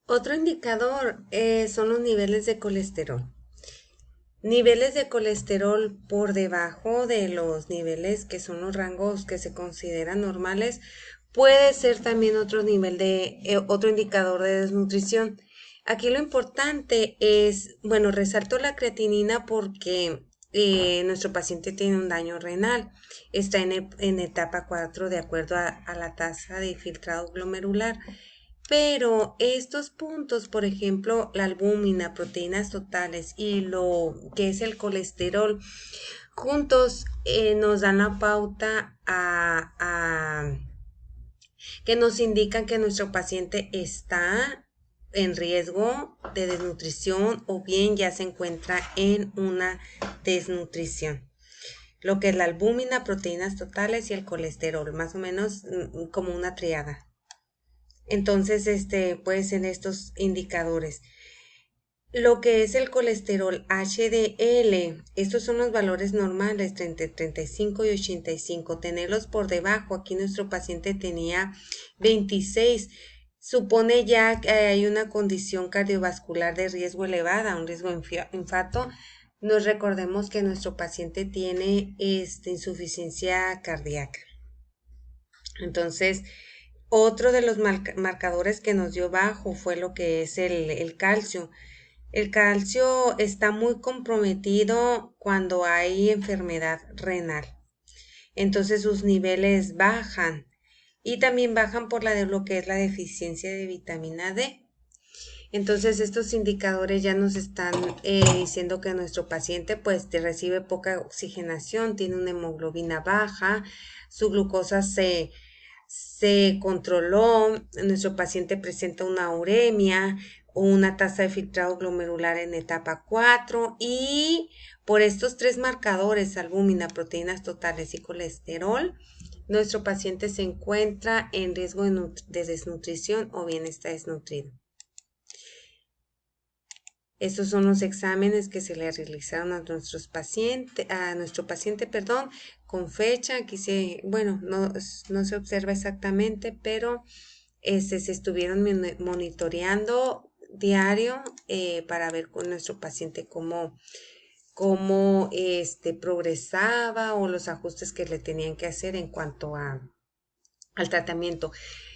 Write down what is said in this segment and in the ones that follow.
Otro indicador son los niveles de colesterol. Niveles de colesterol por debajo de los niveles que son los rangos que se consideran normales puede ser también otro nivel de otro indicador de desnutrición. Aquí lo importante es, bueno, resalto la creatinina porque nuestro paciente tiene un daño renal, está en etapa 4 de acuerdo a la tasa de filtrado glomerular. Pero estos puntos, por ejemplo, la albúmina, proteínas totales y lo que es el colesterol, juntos nos dan la pauta que nos indican que nuestro paciente está en riesgo de desnutrición o bien ya se encuentra en una desnutrición. Lo que es la albúmina, proteínas totales y el colesterol, más o menos como una triada. Entonces, puede ser estos indicadores. Lo que es el colesterol HDL, estos son los valores normales entre 35 y 85. Tenerlos por debajo, aquí nuestro paciente tenía 26. Supone ya que hay una condición cardiovascular de riesgo elevada, un riesgo de infarto. Nos recordemos que nuestro paciente tiene insuficiencia cardíaca. Entonces, otro de los marcadores que nos dio bajo fue lo que es el calcio. El calcio está muy comprometido cuando hay enfermedad renal. Entonces sus niveles bajan y también bajan por la de lo que es la deficiencia de vitamina D. Entonces estos indicadores ya nos están diciendo que nuestro paciente pues recibe poca oxigenación, tiene una hemoglobina baja, su glucosa se controló, nuestro paciente presenta una uremia o una tasa de filtrado glomerular en etapa 4 y por estos tres marcadores, albúmina, proteínas totales y colesterol, nuestro paciente se encuentra en riesgo de desnutrición o bien está desnutrido. Estos son los exámenes que se le realizaron a nuestro paciente, perdón, con fecha. Aquí bueno, no se observa exactamente, pero se estuvieron monitoreando diario para ver con nuestro paciente cómo progresaba o los ajustes que le tenían que hacer en cuanto al tratamiento.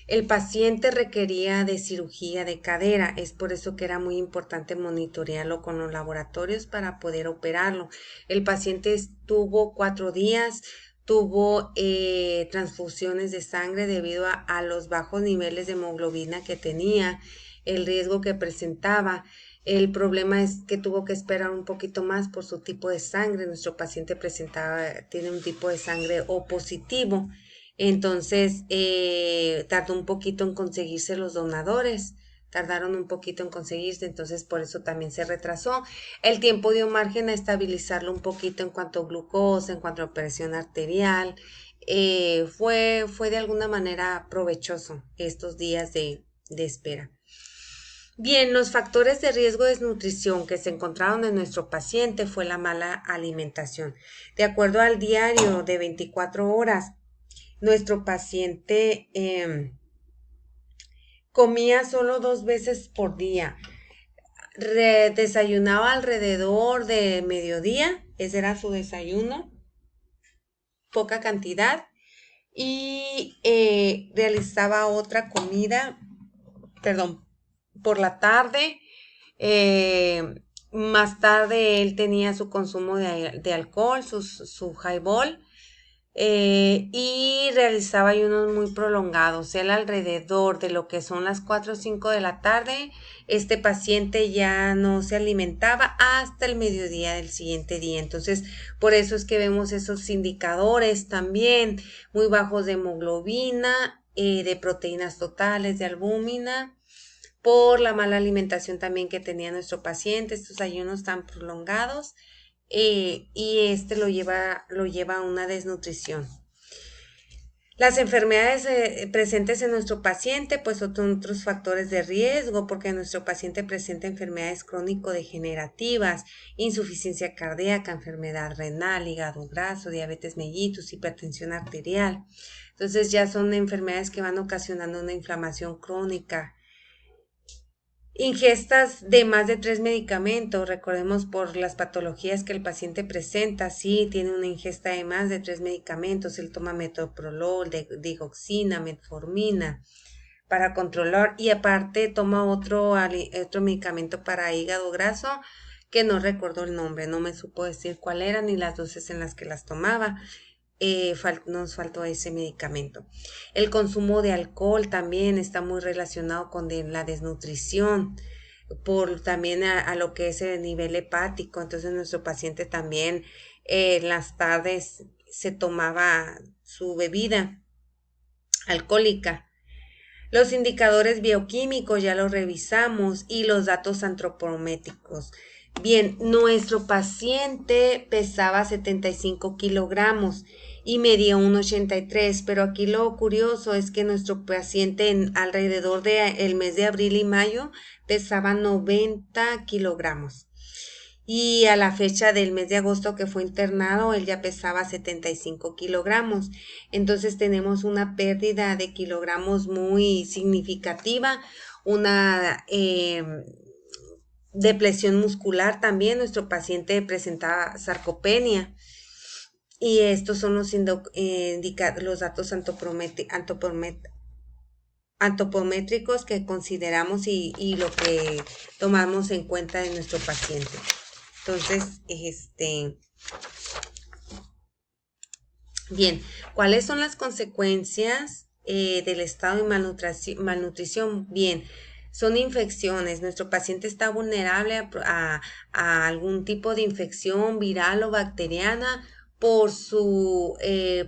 El paciente requería de cirugía de cadera, es por eso que era muy importante monitorearlo con los laboratorios para poder operarlo. El paciente estuvo 4 días, tuvo transfusiones de sangre debido a los bajos niveles de hemoglobina que tenía, el riesgo que presentaba. El problema es que tuvo que esperar un poquito más por su tipo de sangre. Nuestro paciente tiene un tipo de sangre O positivo. Entonces, tardó un poquito en conseguirse los donadores, tardaron un poquito en conseguirse, entonces por eso también se retrasó. El tiempo dio margen a estabilizarlo un poquito en cuanto a glucosa, en cuanto a presión arterial. Fue de alguna manera provechoso estos días de espera. Bien, los factores de riesgo de desnutrición que se encontraron en nuestro paciente fue la mala alimentación. De acuerdo al diario de 24 horas, nuestro paciente comía solo 2 veces por día. Desayunaba alrededor de mediodía, ese era su desayuno, poca cantidad, y realizaba otra comida, perdón, por la tarde. Más tarde él tenía su consumo de alcohol, su highball, y realizaba ayunos muy prolongados. Él alrededor de lo que son las 4 o 5 de la tarde, este paciente ya no se alimentaba hasta el mediodía del siguiente día. Entonces, por eso es que vemos esos indicadores también muy bajos de hemoglobina, de proteínas totales, de albúmina, por la mala alimentación también que tenía nuestro paciente, estos ayunos tan prolongados, y lo lleva a una desnutrición. Las enfermedades presentes en nuestro paciente, pues son otros factores de riesgo, porque nuestro paciente presenta enfermedades crónico-degenerativas, insuficiencia cardíaca, enfermedad renal, hígado graso, diabetes mellitus, hipertensión arterial. Entonces ya son enfermedades que van ocasionando una inflamación crónica. Ingestas de más de 3 medicamentos, recordemos por las patologías que el paciente presenta, sí, tiene una ingesta de más de 3 medicamentos, él toma metoprolol, digoxina, metformina para controlar y aparte toma otro medicamento para hígado graso que no recuerdo el nombre, no me supo decir cuál era ni las dosis en las que las tomaba. Nos faltó ese medicamento. El consumo de alcohol también está muy relacionado con la desnutrición, por también a lo que es el nivel hepático. Entonces nuestro paciente también en las tardes se tomaba su bebida alcohólica. Los indicadores bioquímicos ya los revisamos y los datos antropométricos. Bien, nuestro paciente pesaba 75 kilogramos y medía 1,83, pero aquí lo curioso es que nuestro paciente en alrededor del mes de abril y mayo pesaba 90 kilogramos. Y a la fecha del mes de agosto que fue internado, él ya pesaba 75 kilogramos. Entonces tenemos una pérdida de kilogramos muy significativa, una depresión muscular también. Nuestro paciente presentaba sarcopenia. Y estos son los datos antropométricos que consideramos y lo que tomamos en cuenta de nuestro paciente. Entonces, bien, ¿cuáles son las consecuencias del estado de malnutrición? Bien, son infecciones. Nuestro paciente está vulnerable a algún tipo de infección viral o bacteriana por su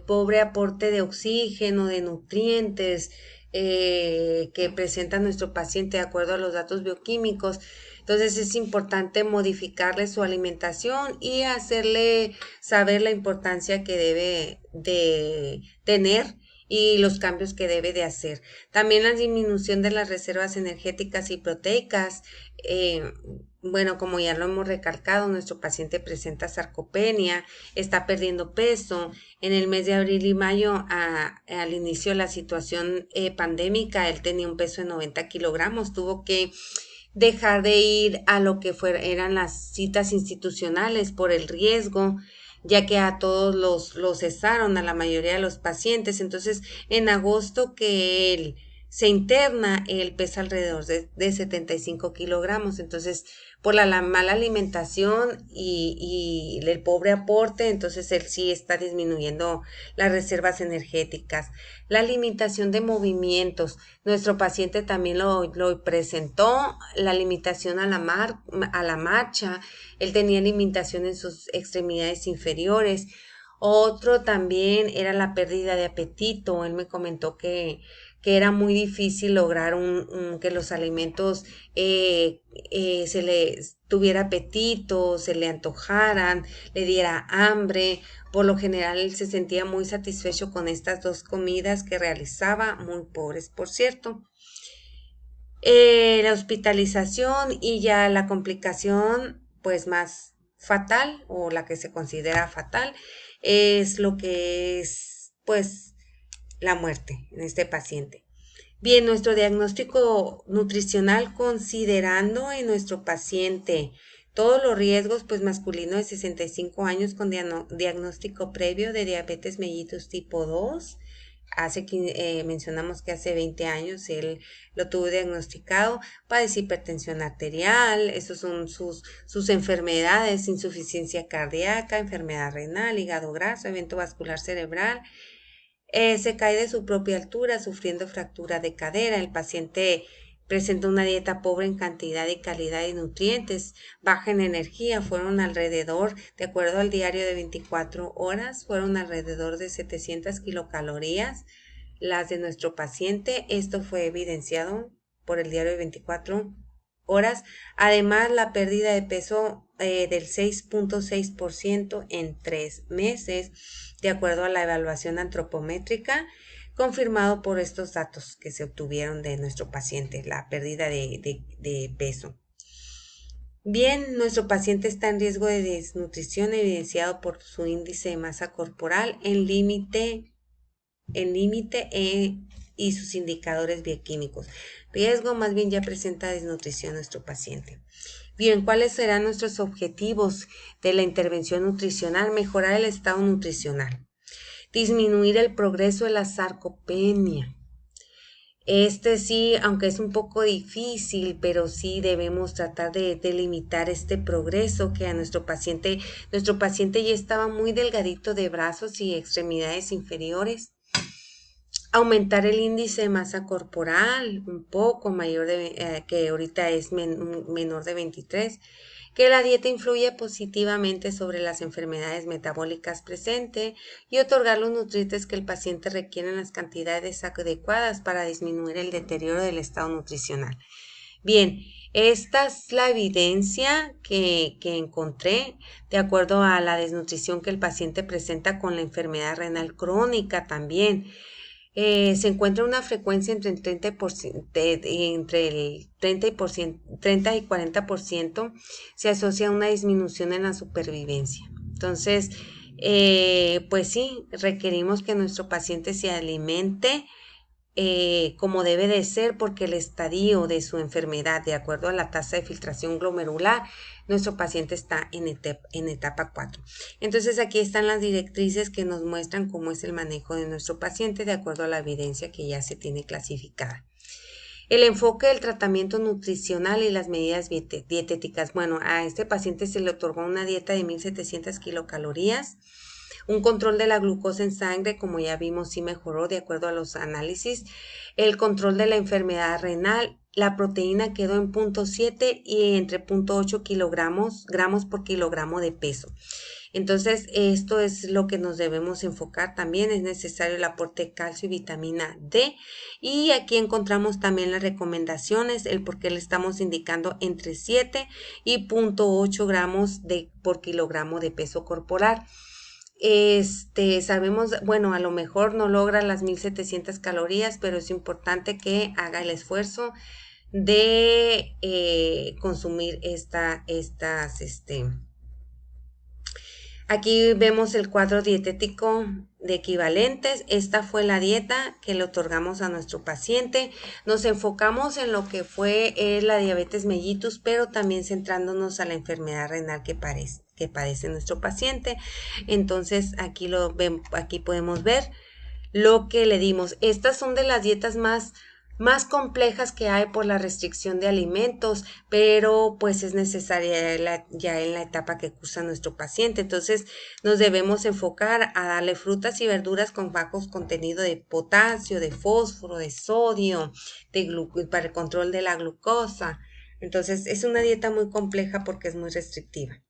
pobre aporte de oxígeno, de nutrientes que presenta nuestro paciente de acuerdo a los datos bioquímicos. Entonces es importante modificarle su alimentación y hacerle saber la importancia que debe de tener y los cambios que debe de hacer. También la disminución de las reservas energéticas y proteicas. Bueno, como ya lo hemos recalcado, nuestro paciente presenta sarcopenia, está perdiendo peso. En el mes de abril y mayo, al inicio de la situación pandémica, él tenía un peso de 90 kilogramos, tuvo que dejar de ir a lo que eran las citas institucionales por el riesgo, ya que a todos los cesaron, a la mayoría de los pacientes. Entonces, en agosto que él se interna, él pesa alrededor de 75 kilogramos. Entonces, por la mala alimentación y el pobre aporte, entonces él sí está disminuyendo las reservas energéticas. La limitación de movimientos. Nuestro paciente también lo presentó, la limitación a la marcha. Él tenía limitación en sus extremidades inferiores. Otro también era la pérdida de apetito. Él me comentó que era muy difícil lograr que los alimentos se le tuviera apetito, se le antojaran, le diera hambre. Por lo general él se sentía muy satisfecho con estas 2 comidas que realizaba, muy pobres, por cierto. La hospitalización y ya la complicación pues más fatal o la que se considera fatal es lo que es pues la muerte en este paciente. Bien, nuestro diagnóstico nutricional considerando en nuestro paciente todos los riesgos, pues masculino de 65 años con diagnóstico previo de diabetes mellitus tipo 2. Mencionamos que hace 20 años él lo tuvo diagnosticado, padece hipertensión arterial, esos son sus enfermedades, insuficiencia cardíaca, enfermedad renal, hígado graso, evento vascular cerebral. Se cae de su propia altura sufriendo fractura de cadera. El paciente presenta una dieta pobre en cantidad y calidad de nutrientes, baja en energía. Fueron alrededor, de acuerdo al diario de 24 horas, fueron alrededor de 700 kilocalorías las de nuestro paciente. Esto fue evidenciado por el diario de 24 horas. Además, la pérdida de peso del 6.6% en 3 meses, de acuerdo a la evaluación antropométrica, confirmado por estos datos que se obtuvieron de nuestro paciente, la pérdida de peso. Bien, nuestro paciente está en riesgo de desnutrición evidenciado por su índice de masa corporal en límite y sus indicadores bioquímicos. Riesgo, más bien ya presenta desnutrición nuestro paciente. Bien, ¿cuáles serán nuestros objetivos de la intervención nutricional? Mejorar el estado nutricional, disminuir el progreso de la sarcopenia. Este sí, aunque es un poco difícil, pero sí debemos tratar de limitar este progreso que a nuestro paciente ya estaba muy delgadito de brazos y extremidades inferiores. Aumentar el índice de masa corporal un poco mayor que ahorita es menor de 23. Que la dieta influye positivamente sobre las enfermedades metabólicas presentes y otorgar los nutrientes que el paciente requiere en las cantidades adecuadas para disminuir el deterioro del estado nutricional. Bien, esta es la evidencia que encontré de acuerdo a la desnutrición que el paciente presenta con la enfermedad renal crónica también. Se encuentra una frecuencia entre el 30%, entre el 30 y 40%, se asocia a una disminución en la supervivencia. Entonces, pues sí, requerimos que nuestro paciente se alimente como debe de ser, porque el estadio de su enfermedad, de acuerdo a la tasa de filtración glomerular, nuestro paciente está en etapa 4. Entonces aquí están las directrices que nos muestran cómo es el manejo de nuestro paciente de acuerdo a la evidencia que ya se tiene clasificada. El enfoque del tratamiento nutricional y las medidas dietéticas. Bueno, a este paciente se le otorgó una dieta de 1700 kilocalorías. Un control de la glucosa en sangre, como ya vimos, sí mejoró de acuerdo a los análisis. El control de la enfermedad renal, la proteína quedó en 0.7 y entre 0.8 gramos por kilogramo de peso. Entonces, esto es lo que nos debemos enfocar también. Es necesario el aporte de calcio y vitamina D. Y aquí encontramos también las recomendaciones, el por qué le estamos indicando entre 7 y 0.8 gramos por kilogramo de peso corporal. Sabemos, bueno, a lo mejor no logra las 1700 calorías, pero es importante que haga el esfuerzo de consumir Aquí vemos el cuadro dietético de equivalentes. Esta fue la dieta que le otorgamos a nuestro paciente. Nos enfocamos en lo que fue la diabetes mellitus, pero también centrándonos a la enfermedad renal que padece nuestro paciente. Entonces aquí podemos ver lo que le dimos. Estas son de las dietas más complejas que hay por la restricción de alimentos, pero pues es necesaria ya en la etapa que cursa nuestro paciente. Entonces nos debemos enfocar a darle frutas y verduras con bajos contenido de potasio, de fósforo, de sodio, para el control de la glucosa. Entonces es una dieta muy compleja porque es muy restrictiva.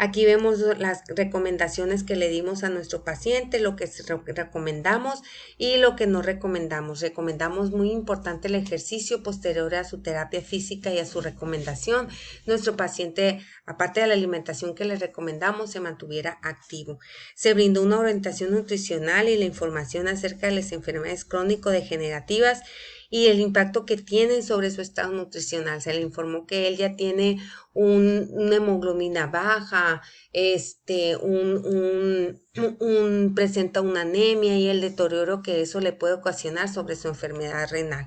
Aquí vemos las recomendaciones que le dimos a nuestro paciente, lo que recomendamos y lo que no recomendamos. Recomendamos muy importante el ejercicio posterior a su terapia física y a su recomendación. Nuestro paciente, aparte de la alimentación que le recomendamos, se mantuviera activo. Se brindó una orientación nutricional y la información acerca de las enfermedades crónico-degenerativas y el impacto que tienen sobre su estado nutricional. Se le informó que él ya tiene una hemoglobina baja, presenta una anemia y el deterioro que eso le puede ocasionar sobre su enfermedad renal.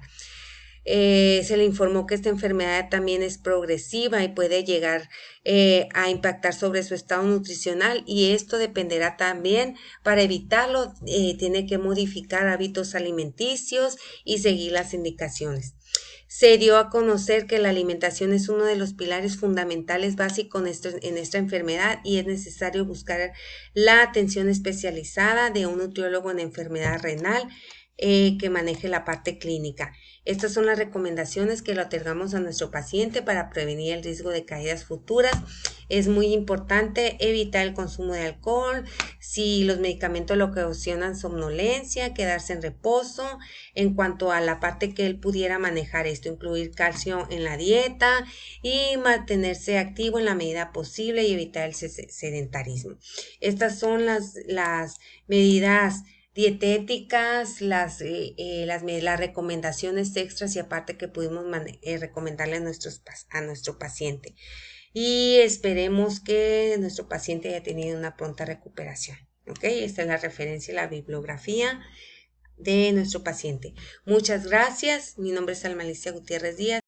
Se le informó que esta enfermedad también es progresiva y puede llegar a impactar sobre su estado nutricional, y esto dependerá también. Para evitarlo, tiene que modificar hábitos alimenticios y seguir las indicaciones. Se dio a conocer que la alimentación es uno de los pilares fundamentales básicos en esta enfermedad y es necesario buscar la atención especializada de un nutriólogo en enfermedad renal que maneje la parte clínica. Estas son las recomendaciones que le otorgamos a nuestro paciente para prevenir el riesgo de caídas futuras. Es muy importante evitar el consumo de alcohol. Si los medicamentos le ocasionan somnolencia, quedarse en reposo. En cuanto a la parte que él pudiera manejar esto, incluir calcio en la dieta y mantenerse activo en la medida posible y evitar el sedentarismo. Estas son las medidas dietéticas, las recomendaciones extras y aparte que pudimos recomendarle a nuestro paciente. Y esperemos que nuestro paciente haya tenido una pronta recuperación. ¿Ok? Esta es la referencia y la bibliografía de nuestro paciente. Muchas gracias. Mi nombre es Alma Alicia Gutiérrez Díaz.